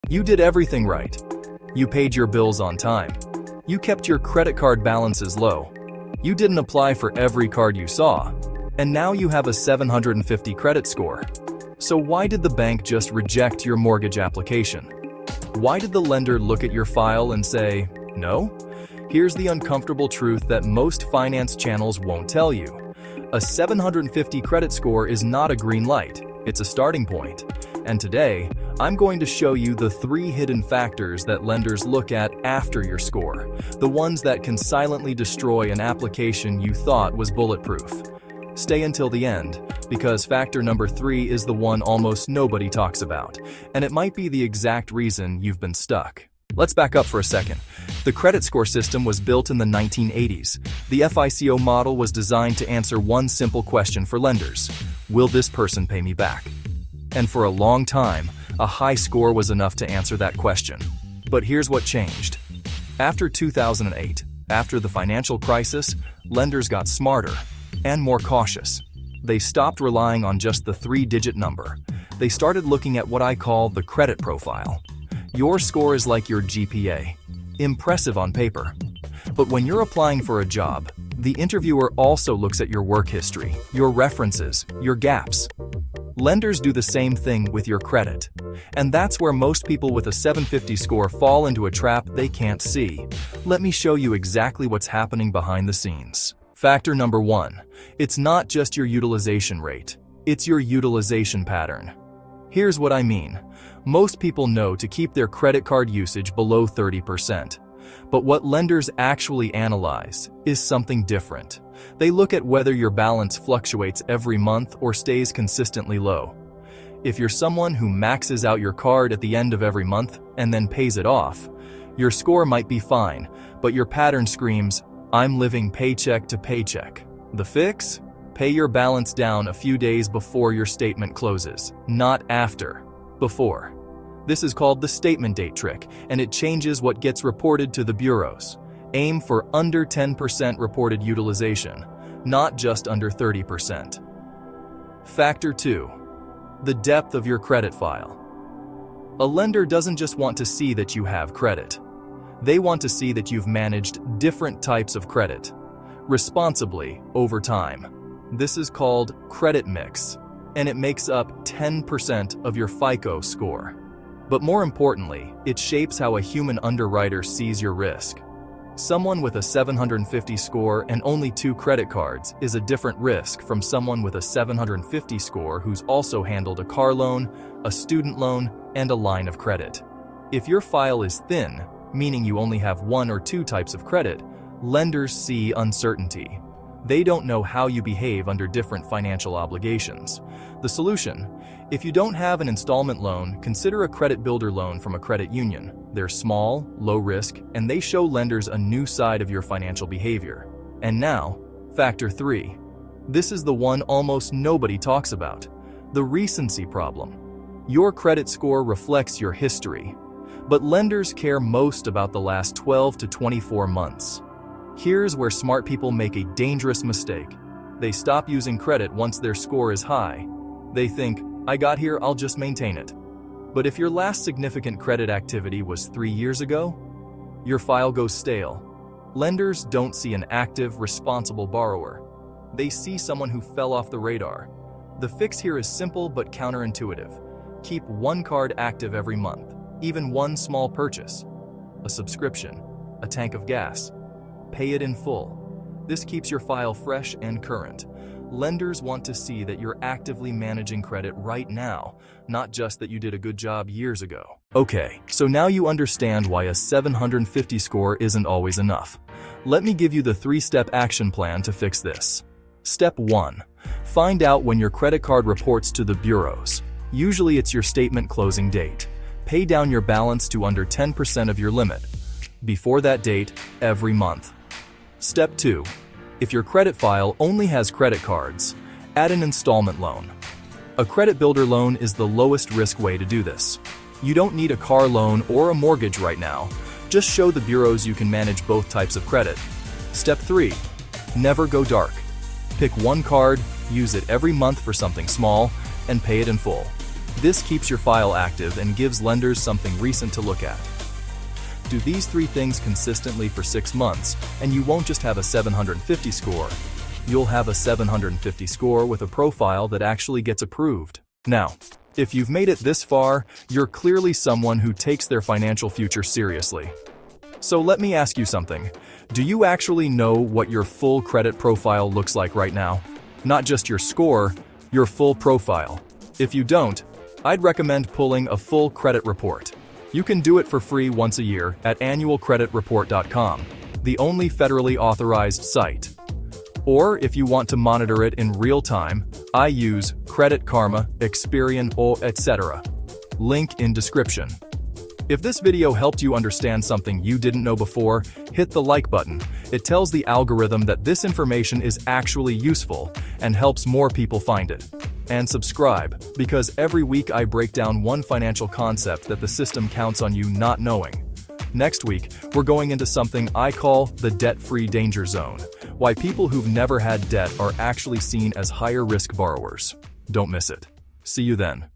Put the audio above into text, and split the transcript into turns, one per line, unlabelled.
You did everything right. You paid your bills on time. You kept your credit card balances low. You didn't apply for every card you saw. And now you have a 750 credit score. So why did the bank just reject your mortgage application? Why did the lender look at your file and say, no? Here's the uncomfortable truth that most finance channels won't tell you. A 750 credit score is not a green light, it's a starting point. And today, I'm going to show you the 3 hidden factors that lenders look at after your score, the ones that can silently destroy an application you thought was bulletproof. Stay until the end, because factor number 3 is the one almost nobody talks about, and it might be the exact reason you've been stuck. Let's back up for a second. The credit score system was built in the 1980s. The FICO model was designed to answer one simple question for lenders: will this person pay me back? And for a long time, a high score was enough to answer that question. But here's what changed. After 2008, after the financial crisis, lenders got smarter and more cautious. They stopped relying on just the 3-digit number. They started looking at what I call the credit profile. Your score is like your GPA. Impressive on paper. But when you're applying for a job, the interviewer also looks at your work history, your references, your gaps. Lenders do the same thing with your credit. And that's where most people with a 750 score fall into a trap they can't see. Let me show you exactly what's happening behind the scenes. Factor number 1. It's not just your utilization rate. It's your utilization pattern. Here's what I mean. Most people know to keep their credit card usage below 30%. But what lenders actually analyze is something different. They look at whether your balance fluctuates every month or stays consistently low. If you're someone who maxes out your card at the end of every month and then pays it off, your score might be fine, but your pattern screams, I'm living paycheck to paycheck. The fix? Pay your balance down a few days before your statement closes, not after, before. This is called the statement date trick, and it changes what gets reported to the bureaus. Aim for under 10% reported utilization, not just under 30%. Factor 2. The depth of your credit file. A lender doesn't just want to see that you have credit. They want to see that you've managed different types of credit responsibly over time. This is called credit mix, and it makes up 10% of your FICO score. But more importantly, it shapes how a human underwriter sees your risk. Someone with a 750 score and only 2 credit cards is a different risk from someone with a 750 score who's also handled a car loan, a student loan, and a line of credit. If your file is thin, meaning you only have 1 or 2 types of credit, lenders see uncertainty. They don't know how you behave under different financial obligations. The solution? If you don't have an installment loan, consider a credit builder loan from a credit union. They're small, low risk, and they show lenders a new side of your financial behavior. And now, factor 3. This is the one almost nobody talks about. The recency problem. Your credit score reflects your history, but lenders care most about the last 12 to 24 months. Here's where smart people make a dangerous mistake. They stop using credit once their score is high. They think, I got here, I'll just maintain it. But if your last significant credit activity was 3 years ago, your file goes stale. Lenders don't see an active, responsible borrower. They see someone who fell off the radar. The fix here is simple but counterintuitive. Keep 1 card active every month, even 1 small purchase. A subscription, a tank of gas. Pay it in full. This keeps your file fresh and current. Lenders want to see that you're actively managing credit right now, not just that you did a good job years ago. Okay, so now you understand why a 750 score isn't always enough. Let me give you the 3-step action plan to fix this. Step 1. Find out when your credit card reports to the bureaus. Usually it's your statement closing date. Pay down your balance to under 10% of your limit. Before that date, every month. Step 2. If your credit file only has credit cards, add an installment loan. A credit builder loan is the lowest risk way to do this. You don't need a car loan or a mortgage right now. Just show the bureaus you can manage both types of credit. Step 3. Never go dark. Pick 1 card, use it every month for something small, and pay it in full. This keeps your file active and gives lenders something recent to look at. Do these 3 things consistently for 6 months, and you won't just have a 750 score. You'll have a 750 score with a profile that actually gets approved. Now, if you've made it this far, you're clearly someone who takes their financial future seriously. So let me ask you something. Do you actually know what your full credit profile looks like right now? Not just your score, your full profile. If you don't, I'd recommend pulling a full credit report. You can do it for free once a year at annualcreditreport.com, the only federally authorized site. Or if you want to monitor it in real time, I use Credit Karma, Experian, etc. Link in description. If this video helped you understand something you didn't know before, hit the like button. It tells the algorithm that this information is actually useful and helps more people find it. And subscribe, because every week I break down one financial concept that the system counts on you not knowing. Next week, we're going into something I call the debt-free danger zone, why people who've never had debt are actually seen as higher-risk borrowers. Don't miss it. See you then.